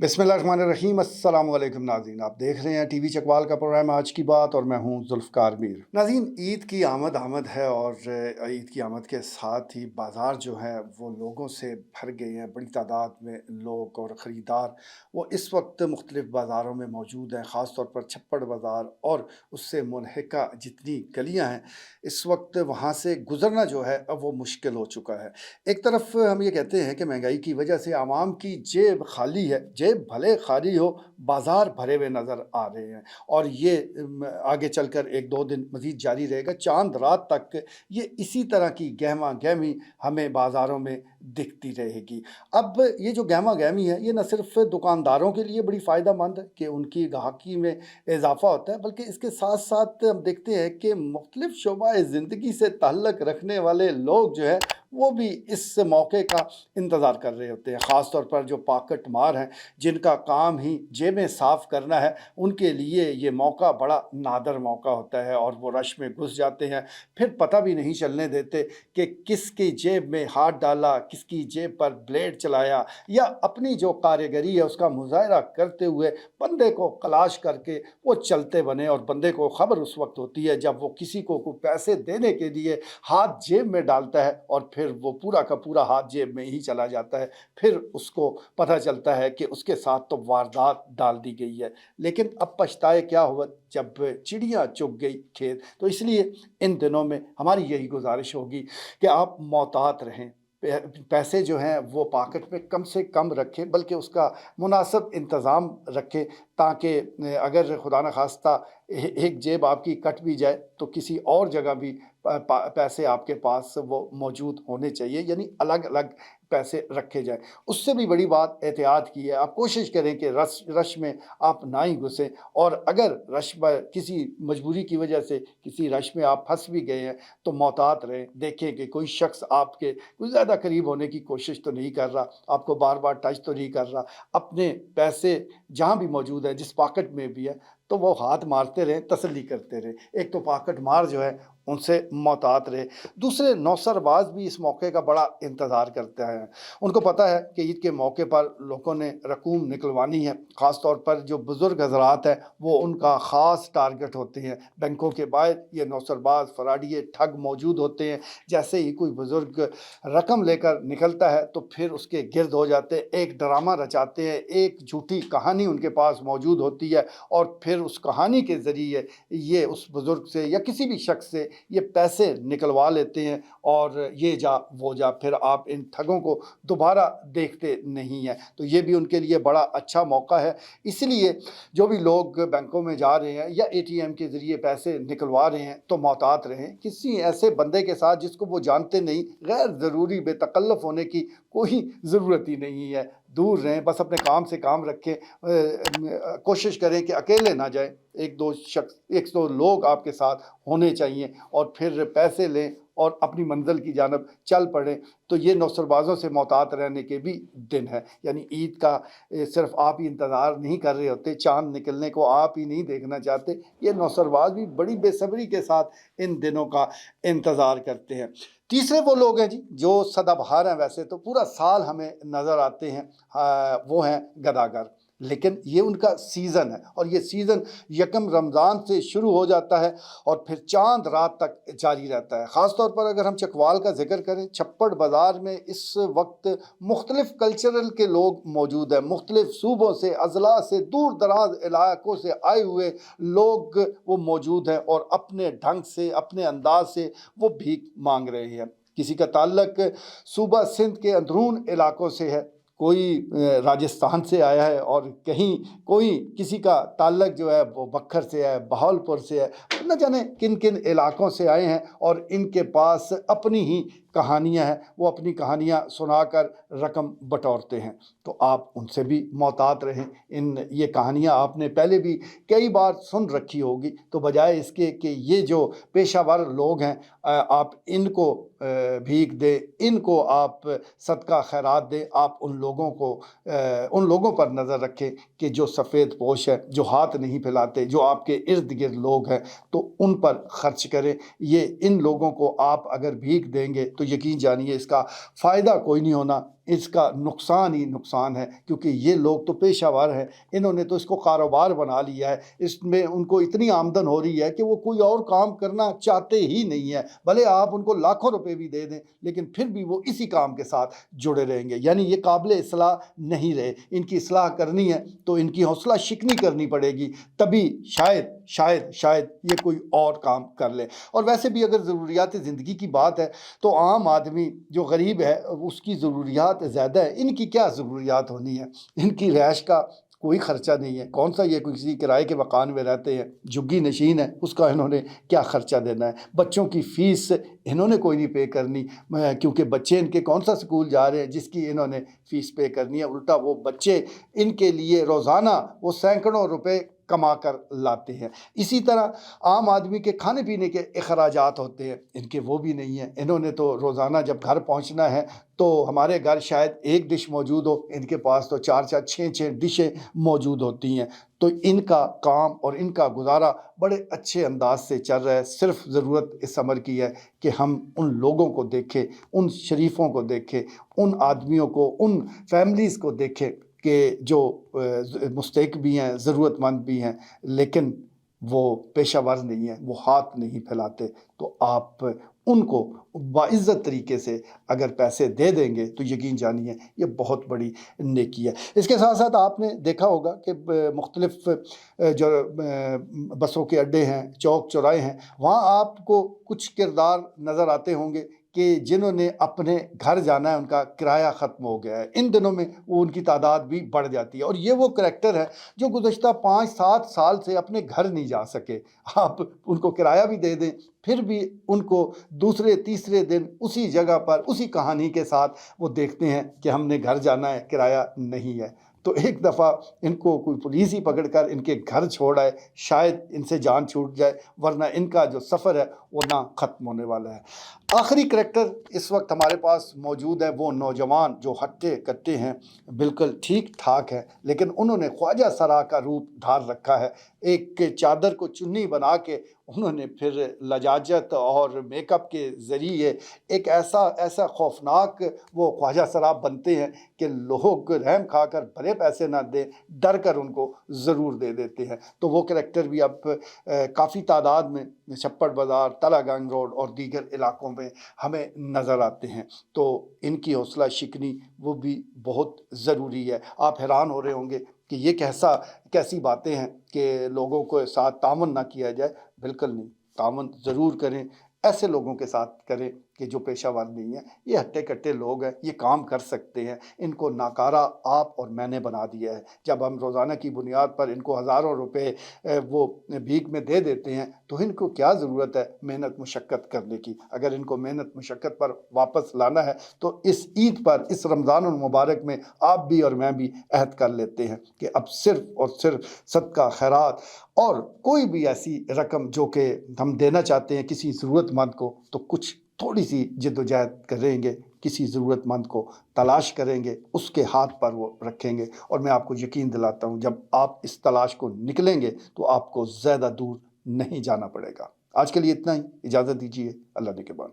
बिस्मिल्लाहिर्रहमानिर्रहीम। अस्सलाम वालेकुम नाज़रीन, आप देख रहे हैं टीवी चकवाल का प्रोग्राम आज की बात और मैं हूं जुल्फ़कार मीर। नाज़रीन, ईद की आमद आमद है और ईद की आमद के साथ ही बाज़ार जो है वो लोगों से भर गए हैं। बड़ी तादाद में लोग और ख़रीदार वो इस वक्त मुख्तलिफ़ बाज़ारों में मौजूद हैं। ख़ास तौर पर छप्पड़ बाज़ार और उससे मुनहका जितनी गलियाँ हैं, इस वक्त वहाँ से गुज़रना जो है अब वो मुश्किल हो चुका है। एक तरफ हम ये कहते हैं कि महंगाई की वजह से आवाम की जेब खाली है, जेब भले खाली हो, बाज़ार भरे हुए नज़र आ रहे हैं और ये आगे चलकर 1-2 दिन मज़ीद जारी रहेगा। चाँद रात तक ये इसी तरह की गहमा-गहमी हमें बाज़ारों में दिखती रहेगी। अब ये जो गहमा-गहमी है, ये न सिर्फ़ दुकानदारों के लिए बड़ी फ़ायदेमंद है कि उनकी गाहकी में इज़ाफ़ा होता है, बल्कि इसके साथ-साथ हम देखते हैं कि मुख्तलिफ़ शोबाए ज़िंदगी से ताल्लुक़ रखने वाले लोग जो है, वो भी इस मौके का इंतज़ार कर रहे होते हैं। ख़ास तौर पर जो पॉकेट मार हैं, जिनका काम ही जेबें साफ़ करना है, उनके लिए ये मौका बड़ा नादर मौका होता है और वो रश में घुस जाते हैं। फिर पता भी नहीं चलने देते कि किसकी जेब में हाथ डाला, किसकी जेब पर ब्लेड चलाया या अपनी जो कारीगरी है उसका मुज़ाहरा करते हुए बंदे को तलाश करके वो चलते बने। और बंदे को ख़बर उस वक्त होती है जब वो किसी को पैसे देने के लिए हाथ जेब में डालता है और फिर वो पूरा का पूरा हाथ जेब में ही चला जाता है। फिर उसको पता चलता है कि उसके साथ तो वारदात डाल दी गई है। लेकिन अब पछताए क्या हुआ जब चिड़िया चुग गई खेत। तो इसलिए इन दिनों में हमारी यही गुजारिश होगी कि आप मोहतात रहें। पैसे जो हैं वो पॉकेट में कम से कम रखें, बल्कि उसका मुनासिब इंतज़ाम रखें, ताकि अगर खुदा न खास्ता एक जेब आपकी कट भी जाए तो किसी और जगह भी पैसे आपके पास वो मौजूद होने चाहिए, यानी अलग अलग पैसे रखे जाएं। उससे भी बड़ी बात एहतियात की है। आप कोशिश करें कि रश में आप ना ही घुसें, और अगर रश में किसी मजबूरी की वजह से किसी रश में आप फंस भी गए हैं तो मोहतात रहें। देखें कि कोई शख्स आपके कुछ ज़्यादा करीब होने की कोशिश तो नहीं कर रहा, आपको बार बार टच तो नहीं कर रहा। अपने पैसे जहाँ भी मौजूद है, जिस पॉकेट में भी है, तो वो हाथ मारते रहें, तसल्ली करते रहें। एक तो पॉकेट मार जो है उनसे मोहतात रहे। दूसरे नौसरबाज भी इस मौके का बड़ा इंतज़ार करते हैं। उनको पता है कि ईद के मौके पर लोगों ने रकूम निकलवानी है। ख़ास तौर पर जो बुज़ुर्ग हज़रात हैं वो उनका ख़ास टारगेट होते हैं। बैंकों के बाहर ये नौसरबाज फराडिये ठग मौजूद होते हैं। जैसे ही कोई बुज़ुर्ग रकम लेकर निकलता है तो फिर उसके गिर्द हो जाते हैं, एक ड्रामा रचाते हैं, एक झूठी कहानी उनके पास मौजूद होती है और फिर उस कहानी के ज़रिए ये उस बुज़ुर्ग से या किसी भी शख्स से ये पैसे निकलवा लेते हैं और ये जा वो जा। फिर आप इन ठगों को दोबारा देखते नहीं हैं। तो ये भी उनके लिए बड़ा अच्छा मौका है। इसलिए जो भी लोग बैंकों में जा रहे हैं या एटीएम के ज़रिए पैसे निकलवा रहे हैं तो मोहतात रहें। किसी ऐसे बंदे के साथ जिसको वो जानते नहीं, गैर ज़रूरी बेतकल्लफ़ होने की कोई ज़रूरत ही नहीं है। दूर रहें, बस अपने काम से काम रखें। कोशिश करें कि अकेले ना जाएं। 1-2 शख्स, 1-2 लोग आपके साथ होने चाहिए और फिर पैसे लें और अपनी मंजिल की जानब चल पड़ें। तो ये नौसरबाज़ों से मोहतात रहने के भी दिन है। यानी ईद का सिर्फ आप ही इंतज़ार नहीं कर रहे होते, चाँद निकलने को आप ही नहीं देखना चाहते, ये नौसरबाज़ भी बड़ी बेसब्री के साथ इन दिनों का इंतज़ार करते हैं। तीसरे वो लोग हैं जी जो सदाबहार हैं, वैसे तो पूरा साल हमें नज़र आते हैं, वो हैं गदागर। लेकिन ये उनका सीज़न है और ये सीज़न यकम रमज़ान से शुरू हो जाता है और फिर चाँद रात तक जारी रहता है। ख़ास तौर पर अगर हम चकवाल का ज़िक्र करें, छप्पड़ बाज़ार में इस वक्त मुख्तलिफ़ कल्चरल के लोग मौजूद हैं। मुख्तलिफ़ सूबों से, अज़ला से, दूर दराज इलाकों से आए हुए लोग वो मौजूद हैं और अपने ढंग से, अपने अंदाज से वो भीख मांग रहे हैं। किसी का ताल्लुक़ सूबा सिंध के अंदरून इलाकों से है, कोई राजस्थान से आया है और कहीं कोई किसी का ताल्लुक़ जो है वो बक्खर से है, बहावलपुर से है, न जाने किन किन इलाकों से आए हैं और इनके पास अपनी ही कहानियाँ हैं। वो अपनी कहानियाँ सुनाकर रकम बटोरते हैं। तो आप उनसे भी मोहतात रहें। ये कहानियाँ आपने पहले भी कई बार सुन रखी होगी। तो बजाय इसके कि ये जो पेशावर लोग हैं, आप इनको भीख दें, इनको आप सदका खैरात दें। आप उन लोगों पर नज़र रखें कि जो सफ़ेद पोश है, जो हाथ नहीं फैलाते, जो आपके इर्द गिर्द लोग हैं, तो उन पर ख़र्च करें। इन लोगों को आप अगर भीख देंगे तो यकीन जानिए इसका फ़ायदा कोई नहीं होना, اس کا نقصان ہی نقصان ہے، کیونکہ یہ لوگ تو پیشہ ور ہیں، انہوں نے تو اس کو کاروبار بنا لیا ہے، اس میں ان کو اتنی آمدن ہو رہی ہے کہ وہ کوئی اور کام کرنا چاہتے ہی نہیں ہے، بھلے آپ ان کو لاکھوں روپے بھی دے دیں لیکن پھر بھی وہ اسی کام کے ساتھ جڑے رہیں گے، یعنی یہ قابل اصلاح نہیں رہے۔ ان کی اصلاح کرنی ہے تو ان کی حوصلہ شکنی کرنی پڑے گی، تبھی شاید یہ کوئی اور کام کر لے۔ اور ویسے بھی اگر ضروریات زندگی کی بات ہے تو عام آدمی جو غریب ہے اس کی ضروریات زیادہ ہے، ان کی کیا ضروریات ہونی ہے؟ ان کی رہائش کا کوئی خرچہ نہیں ہے، کون سا یہ کسی کرائے کے مکان میں رہتے ہیں، جھگی نشین ہے، اس کا انہوں نے کیا خرچہ دینا ہے؟ بچوں کی فیس انہوں نے کوئی نہیں پے کرنی، کیونکہ بچے ان کے کون سا سکول جا رہے ہیں جس کی انہوں نے فیس پے کرنی ہے؟ الٹا وہ بچے ان کے لیے روزانہ وہ سینکڑوں روپے کما کر لاتے ہیں۔ اسی طرح عام آدمی کے کھانے پینے کے اخراجات ہوتے ہیں، ان کے وہ بھی نہیں ہیں۔ انہوں نے تو روزانہ جب گھر پہنچنا ہے تو ہمارے گھر شاید ایک ڈش موجود ہو، ان کے پاس تو 4 6 ڈشیں موجود ہوتی ہیں۔ تو ان کا کام اور ان کا گزارا بڑے اچھے انداز سے چل رہا ہے۔ صرف ضرورت اس امر کی ہے کہ ہم ان لوگوں کو دیکھیں، ان شریفوں کو دیکھیں، ان آدمیوں کو، ان فیملیز کو دیکھیں کہ جو مستحق بھی ہیں، ضرورت مند بھی ہیں، لیکن وہ پیشہ ور نہیں ہیں، وہ ہاتھ نہیں پھیلاتے۔ تو آپ ان کو باعزت طریقے سے اگر پیسے دے دیں گے تو یقین جانیے یہ بہت بڑی نیکی ہے۔ اس کے ساتھ ساتھ آپ نے دیکھا ہوگا کہ مختلف جو بسوں کے اڈے ہیں، چوک چوراہے ہیں، وہاں آپ کو کچھ کردار نظر آتے ہوں گے کہ جنہوں نے اپنے گھر جانا ہے، ان کا کرایہ ختم ہو گیا ہے، ان دنوں میں وہ ان کی تعداد بھی بڑھ جاتی ہے، اور یہ وہ کریکٹر ہے جو گزشتہ 5 7 سال سے اپنے گھر نہیں جا سکے۔ آپ ان کو کرایہ بھی دے دیں پھر بھی ان کو دوسرے تیسرے دن اسی جگہ پر اسی کہانی کے ساتھ وہ دیکھتے ہیں کہ ہم نے گھر جانا ہے، کرایہ نہیں ہے۔ تو ایک دفعہ ان کو کوئی پولیس ہی پکڑ کر ان کے گھر چھوڑ آئے، شاید ان سے جان چھوٹ جائے، ورنہ ان کا جو سفر ہے وہ نہ ختم ہونے والا ہے۔ آخری کریکٹر اس وقت ہمارے پاس موجود ہے، وہ نوجوان جو ہٹے کٹے ہیں، بالکل ٹھیک ٹھاک ہے، لیکن انہوں نے خواجہ سرا کا روپ دھار رکھا ہے۔ ایک چادر کو چنی بنا کے انہوں نے پھر لجاجت اور میک اپ کے ذریعے ایک ایسا خوفناک وہ خواجہ سرا بنتے ہیں کہ لوگ رحم کھا کر بھلے پیسے نہ دیں، ڈر کر ان کو ضرور دے دیتے ہیں۔ تو وہ کریکٹر بھی اب کافی تعداد میں چھپڑ بازار، تلا گنگ روڈ اور دیگر علاقوں میں ہمیں نظر آتے ہیں۔ تو ان کی حوصلہ شکنی وہ بھی بہت ضروری ہے۔ آپ حیران ہو رہے ہوں گے کہ یہ کیسی باتیں ہیں کہ لوگوں کو ساتھ تعاون نہ کیا جائے۔ بالکل نہیں، تعاون ضرور کریں، ایسے لوگوں کے ساتھ کریں کہ جو پیشہ ور نہیں ہیں۔ یہ ہٹے کٹے لوگ ہیں، یہ کام کر سکتے ہیں، ان کو ناکارہ آپ اور میں نے بنا دیا ہے۔ جب ہم روزانہ کی بنیاد پر ان کو ہزاروں روپے وہ بھیک میں دے دیتے ہیں تو ان کو کیا ضرورت ہے محنت مشقت کرنے کی؟ اگر ان کو محنت مشقت پر واپس لانا ہے تو اس عید پر، اس رمضان المبارک میں آپ بھی اور میں بھی عہد کر لیتے ہیں کہ اب صرف اور صرف صدقہ خیرات اور کوئی بھی ایسی رقم جو کہ ہم دینا چاہتے ہیں کسی ضرورت مند کو، تو کچھ تھوڑی سی جد و جہد کریں گے، کسی ضرورت مند کو تلاش کریں گے، اس کے ہاتھ پر وہ رکھیں گے، اور میں آپ کو یقین دلاتا ہوں جب آپ اس تلاش کو نکلیں گے تو آپ کو زیادہ دور نہیں جانا پڑے گا۔ آج کے لیے اتنا ہی، اجازت دیجیے، اللہ نگہبان۔